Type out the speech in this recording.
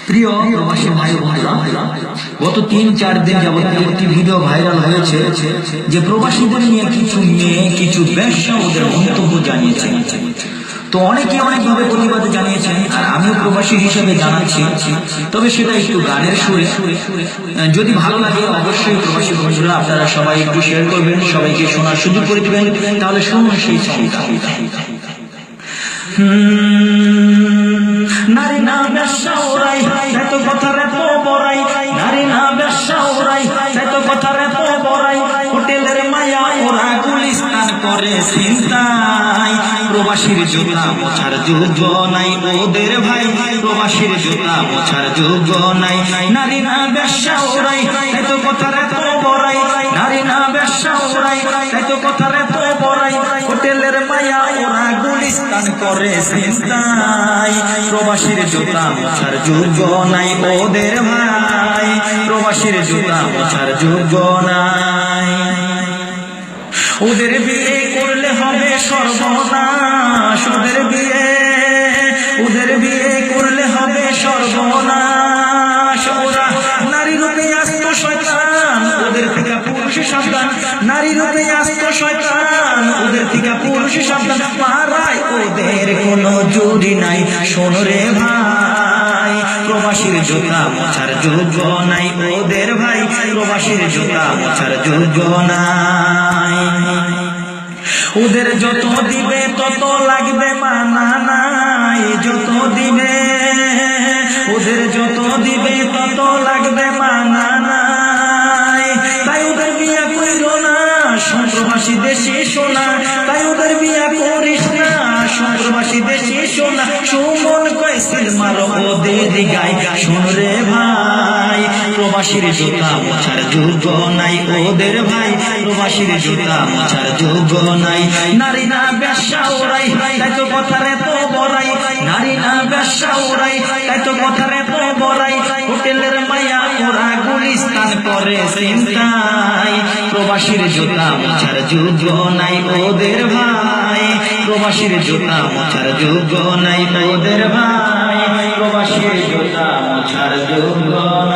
প্রিয় প্রবাসী ভাই বোনেরা, গত ৩-৪ দিন যাবত একটি ভিডিও ভাইরাল হয়েছে যে প্রবাসীদের নিয়ে কিছু মেয়ে কিছু ব্যবসা ওদের মন্তব্য জানিয়েছে। তো অনেকে অনেকভাবে প্রতিবাদ জানিয়েছেন, আর আমিও প্রবাসী হিসেবে জানাচ্ছি, তবে সেটা একটু গানের সুরে। যদি ভালো লাগে অবশ্যই প্রবাসী বন্ধুরা আপনারা সবাই একটু শেয়ার করবেন, সবাইকে শোনার সুযোগ করে দিবেন। তাহলে শুনুন সেই সংখ্যা। নারী না ব্যবসা ওরাই, এত কথার এত বড়াই। নারী না ব্যবসা ওরাই, এত কথার এত বড়াই। হোটেলের মায়া ওরা গুলিস্তান করে চিন্তাই। প্রবাসীর জোতা মোছার যোগ্য নাই ওদের ভাই, প্রবাসীর জোতা মোছার যোগ্য নাই। নারী না ব্যবসা ওরাই, এত কথার এত বড়াই। নারী না ব্যবসা ওরাই, এত কথার এত বড়াই। হোটেলের মায়া ওরা গুলিস্তান করে চিন্তাই। প্রবাসীর জুতা মোছার যোগ্য নাই ওদের ভাই, প্রবাসীর জুতা মোছার যোগ্য নাই। ওদের বিয়ে করলে হবে সর্বনাশ, ওদের বিয়ে করলে হবে সর্বনাশ। ওরা নারী রূপে আসতো শয়তান, ওদের থেকে পুরুষ সাবধান। নারী রূপে আসতো শয়তান, ওদের থেকে পুরুষ সাবধান। পাড়ায় ওদের কোনো জুড়ি নাই, শোন রে ভাই, প্রবাসীর জুতা মোছার যোগ্য নাই ওদের ভাই, প্রবাসীর জুতা মোছার যোগ্য নাই। ওদের যত দিবে তত লাগবে মানা নাই, যত দিবে ওদের যত দিবে তত লাগবে মানা নাই। তাই ওদের বিয়া করিল না প্রবাসী দেশে সোনা, তাই ওদের বিয়া করিস না প্রবাসী দেশে সোনা। সুমন কয়েছিল মারো ওদের গায়, শোন রে ভাই, প্রবাসীর জুতা মোছার যোগ্য নাই ওদের ভাই, প্রবাসীর জুতা মোছার যোগ্য নাই। নারী না ব্যবসা ওরাই, তাই তো কথার এত বড়াই। নারী না ব্যবসা ওরাই, তাই তো কথার এত বড়াই। হোটেলের মায়া ওরা গুলিস্তান করে চিন্তাই। প্রবাসীর জুতা মোছার যোগ্য নাই ওদের ভাই, প্রবাসীর জুতা মোছার যোগ্য নাই ওদের ভাই, প্রবাসীর জুতা মোছার যোগ্য নাই।